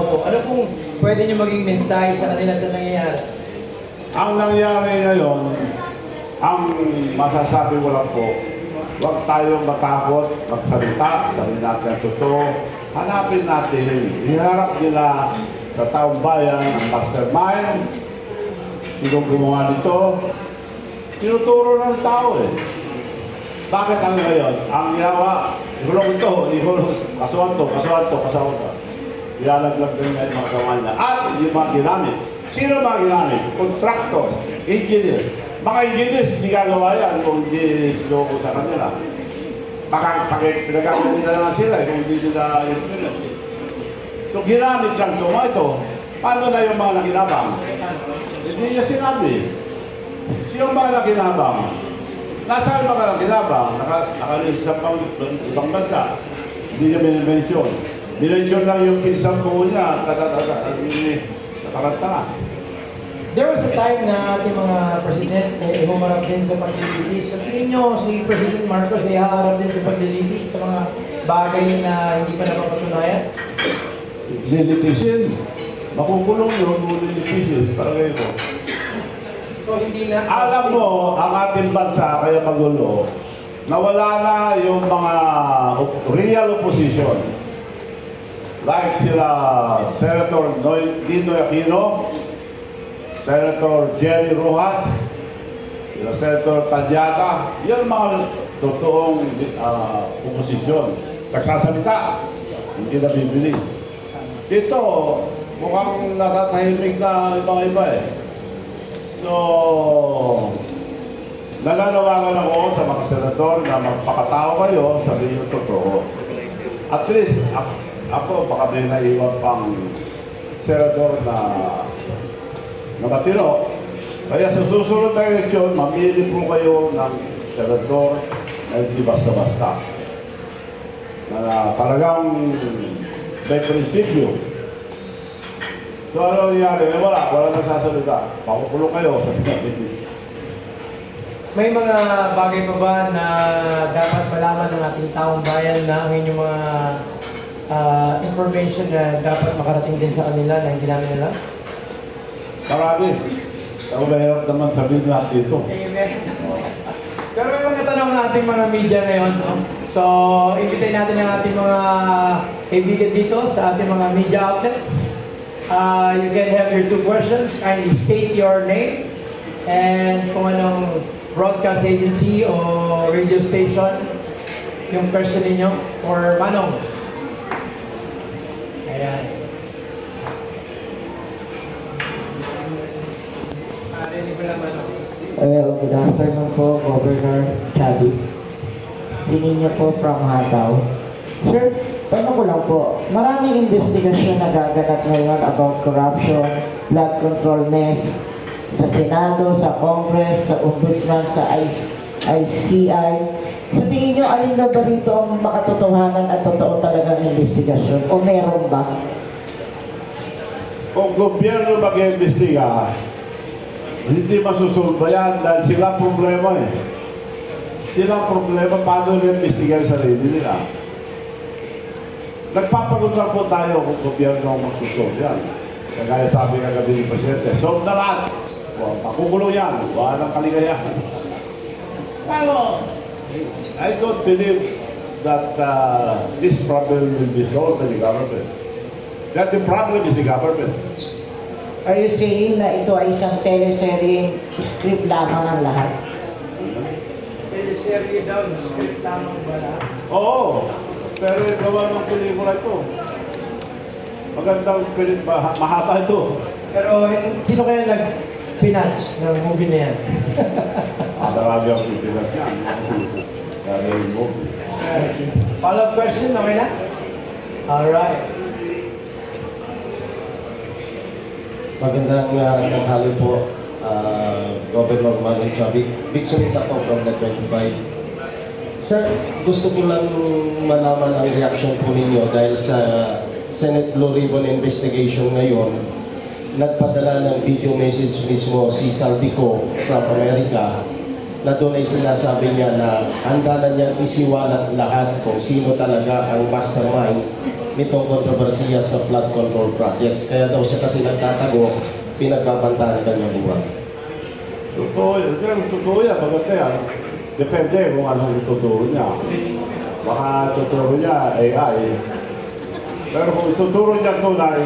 Opo, ano pong pwede nyo maging mensahe sa kanila sa nangyayari? Ang nangyari ngayon, ang masasabi ko lang po, huwag tayong matakot, magsalita, sabihin natin ang totoo, hanapin natin, iharap nila sa taong bayan ang mastermind, sino gumawa nito, tinuturo ng tao eh. Bakit ang ngayon? Ang yawa, ihulong ito, ihulong, kasuhan to. Ilalaglag din ngayon mga gawa niya. At yung mga ginamit. Sino mga ginamit? Contractor, engineer. Mga engineers, hindi gagawa yan kung hindi sinuko sa kanila. Baka pinagagawa nila na sila kung hindi nila implement. So ginamit siyang ito. Paano na yung mga nakinabang? Hindi niya sinabi. Sino mga nakinabang? Nasaan mga nakinabang? Nakalilis sa ibang bansa. Hindi niya minimensyon. Minensyon lang yung pinsang buo niya. Nakaranta. There was a time na ating mga president humarap din sa paglilitis. So tingin nyo si President Marcos ay haharap din sa paglilitis sa mga bagay na hindi pa napapatunayan? Lilitisin. Makukulong yun, lilitisin. Parang ito. So hindi na... Alam mo, ang ating bansa, kaya magulo, nawala na yung mga real opposition. Like sila Senator Ninoy Aquino, Senator Jerry Rojas, sila Senator Talyata, yan mga totoong oposisyon. Nagsasalita, hindi na bibili. Ito, mukhang natatahimik na yung mga iba eh. So, nananawagan ako sa mga senador na magpakatao kayo, sabihin yung totoo. At least, ako baka may naiwan pang senador na matino. Kaya sa susunod na eleksyon, mamili po kayo ng senador na hindi basta-basta. Na talagang may prinsipyo. So ano nangyari? Wala nagsasalita. Pakukulong kayo sa pinapili. May mga bagay pa ba na dapat malaman ng ating taong bayan na ang inyong mga information na dapat makarating din sa kanila na hindi namin alam? Marami. Ako mahirap naman sabihin natin ito. Amen. Pero yung natanong natin mga media ngayon, so invite natin ang ating mga kaibigan dito sa ating mga media outlets. You can have your two questions. Kindly state your name and kung anong broadcast agency o radio station yung question ninyo or manong. Ayan. Arinig ko lang manong. Well, good afternoon po, Governor Chabi. Sininyo po from Hataw. Sir, tanong ko lang po, maraming investigasyon na gaganap ngayon about corruption, blood control mess, sa Senado, sa Congress, sa Ombudsman, sa ICI. Sa tingin nyo, alin na ba dito ang makatotohanan at totoo talagang investigasyon? O meron ba? Kung gobyerno mag-iimbestiga, hindi masusulba yan dahil sila problema eh. Sila problema paano nag-imbestiga sa sarili nila. Nagpapagod lang po tayo kung gobyerno ang magsusolve yan. Kaya sabi kagabi ni Presidente, solve na lahat. Pakukulong yan. Wala nang kaligayahan. Pero, I don't believe that this problem will be solved by the government. That the problem is the government. Are you saying na ito ay isang teleserye script lamang ang lahat? Teleserye daw, script lamang ba lahat? Oo. Pero yung gawa ng pelikula ito. Magandang pelikula. Mahaba ito. Pero sino kaya nag-finance ng movie na yan? Marami ang pilipinas yan. Sabi yung movie. Follow-up question, okay na? Alright. Magandang tanghali po, Governor Manong Chabi. Big Sunita po from the 25. Sir, gusto ko lang malaman ang reaction po ninyo dahil sa Senate Blue Ribbon Investigation ngayon, nagpadala ng video message mismo si Saldico from America na doon ay sinasabi niya na handa na niyang isiwalat lahat kung sino talaga ang mastermind nitong kontrobersiya sa flood control projects. Kaya daw siya kasi nagtatago, pinagbabantaan ng kanyang buwan. Totoo yan, maganda yan. Depende kung anong ituturo niya. Baka tuturo niya AI. Pero kung ituturo niya tunay,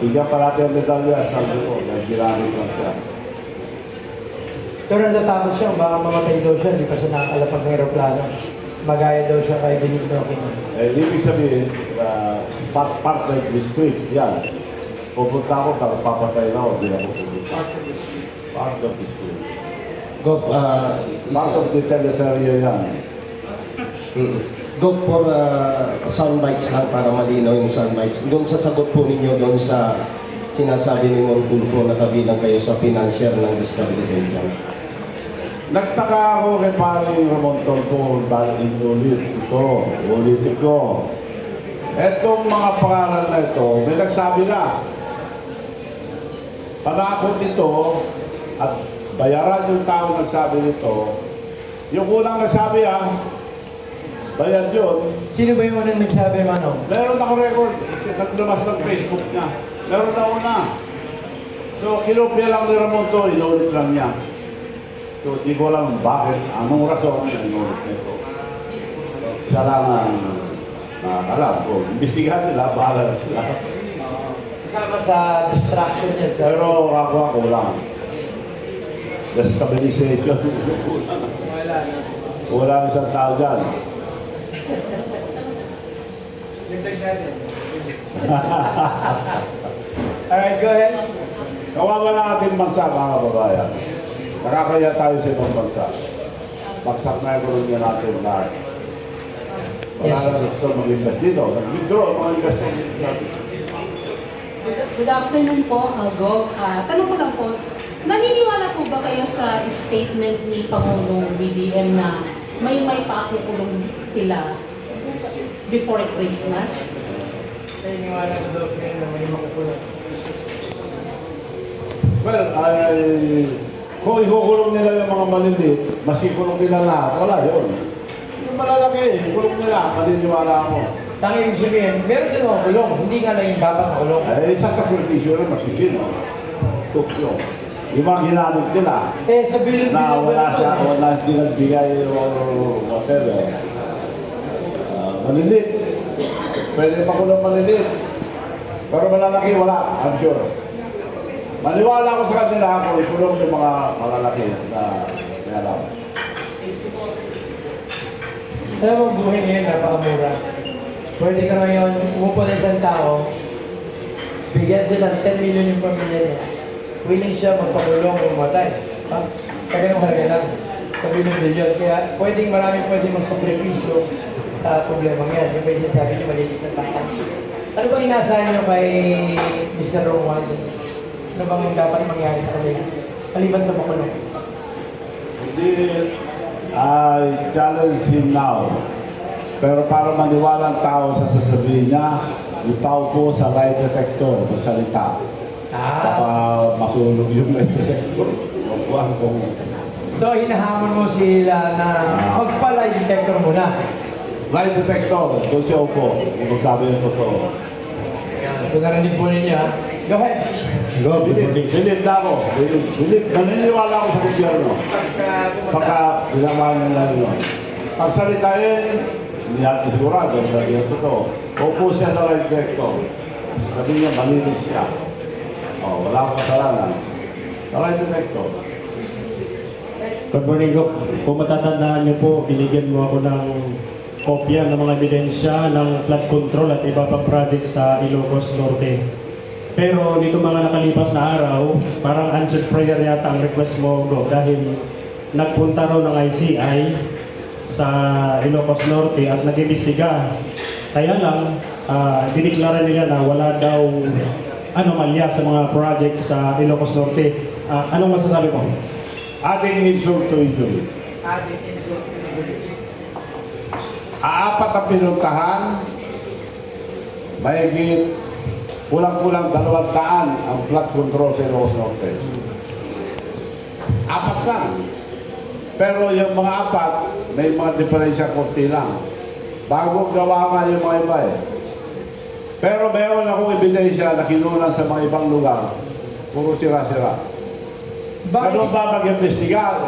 bigyan pa natin ang medalya, sabi ko, ginamit lang siya. Pero natatakot siya, baka mamatay daw siya, hindi pa siya nakakalapag ng aeroplano. Magaya daw siya kay Benigno Aquino. Ibig sabihin, part of the street, yan. Pupunta ako, para papatay na ako, hindi ako pupunta. Part of the street. Gov, Part of the teleserye yan. Gov, for soundbites lang para malinaw yung soundbites. Doon sa sagot po ninyo doon sa sinasabi ni Mong Tulfo na kabilang kayo sa financier ng discapitalization. Nagtaka ako kay paring Ramon Tulfo dahil ulitin ko. Etong mga pangalan na ito, may nagsabi na, panakot ito at bayaran yung tao nagsabi nito. Yung unang nagsabi bayad yun. Sino ba yung unang nagsabi, Manong? Meron ako record. Naglabas ng Facebook niya. Meron na una. So, kinopya lang ni Ramon to, inulit lang niya. So, di ko alam bakit, anong rason niya inulit nito. Siya lang ang alam ko. Imbestigahan nila, bahala na sila. Kasama sa distraction niya, sir. Pero ako lang. Destabilization. Wala na. Kulang isang tao dyan. Dagdag natin. Alright, go ahead. Kawawa na ating bansa, mga babayan. Nakakaya tayo sa ibang bansa. Bagsak na ekonomiya natin lahat. Wala Yes. na gusto mag-invest dito. Nag-withdraw ang mga investor dito natin. Good afternoon po, Gov. Tanong ko lang po, naniniwala po ba kayo sa statement ni Pangulong BBM na may pakukulong sila before Christmas? Naniniwala ko daw kayo na may makukulong. Well, kung ikukulong nila yung mga maliliit, mas ikulong nila lahat. Wala yun. Yung malalaki, ikulong nila. Maniniwala ako. Sa akin yung sabihin, meron silang makulong. Hindi nga lang yung dapat makulong. Isa sa kurpisyo rin, masisino. Tukyo. Yung mga ginamit nila, Eh, sa bilog-bilog na wala naman, siya, wala hindi nagbigay o whatever. Malilit. Pwede pa ko ng malilit. Pero malalaki, wala. I'm sure. Maniwala ko sa kanila ako, ikulong yung mga malalaki na may alam. Alam mo, buhay ngayon, napakamura. Pwede ka ngayon, umupo ng isang tao, bigyan sila ng 10 million yung pamilya niya. Willing siya magpakulong o matay. Ha? Sa ganung halaga lang. Sa bilyon-bilyon. Kaya pwedeng magsakripisyo sa problema yan. Yung may sinasabi niyo, maliit na tao. Ano bang inaasahan niyo kay Mr. Romualdez? Ano bang dapat mangyari sa kanila? Maliban sa makulong. Hindi, I challenge him now. Pero para maniwala ang tao sa sasabihin niya, ipaupo sa lie detector, masalita. Baka masunog yung lie detector. Magbuhan kung... So, hinahamon mo sila na magpa-lie detector muna. Lie detector, kung siya upo, kung magsabi yung totoo. So, narinig po ninyo, ha? Go ahead. Bilib na ako. Bilib. Naniniwala ako sa gobyerno. Pagka pinamahan nila yun. Pagsalitain, hindi natin sigurado, sabi niya totoo. Upo siya sa lie detector. Sabi niya, malinis siya. Wala akong kasalanan. Sa lie detector. Good morning, Gov. Kung matatandaan niyo po, binigyan mo ako ng kopya ng mga ebidensya ng flood control at iba pang projects sa Ilocos Norte. Pero nito mga nakalipas na araw, parang answered prayer yata ang request mo, Gov, dahil nagpunta raw ng ICI sa Ilocos Norte at nag-imbestiga. Kaya lang, diniklara nila na wala daw anomalya sa mga projects sa Ilocos Norte. Anong masasabi mo? Adding insult to injury. Apat ang pinuntahan, mahigit kulang-kulang 200 ang flood control sa Ilocos Norte. Apat lang. Pero yung mga apat, may mga diferensya konti lang. Bago gawa nga yung mga iba eh. Pero meron akong ebidensya na kinunan sa mga ibang lugar. Puro sira-sira. Ano Bakit? ba mag-imbestiga?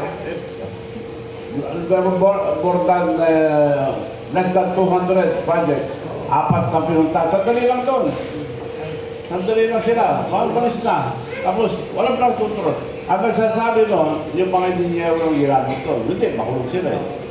More than less than 200 projects. 4 na pinunta. Sandali lang doon. Sandali lang sila. Malis na. Tapos, walang blood control. Ang nagsasabi noon, yung mga engineer ng ginamit doon, hindi, makulong sila eh.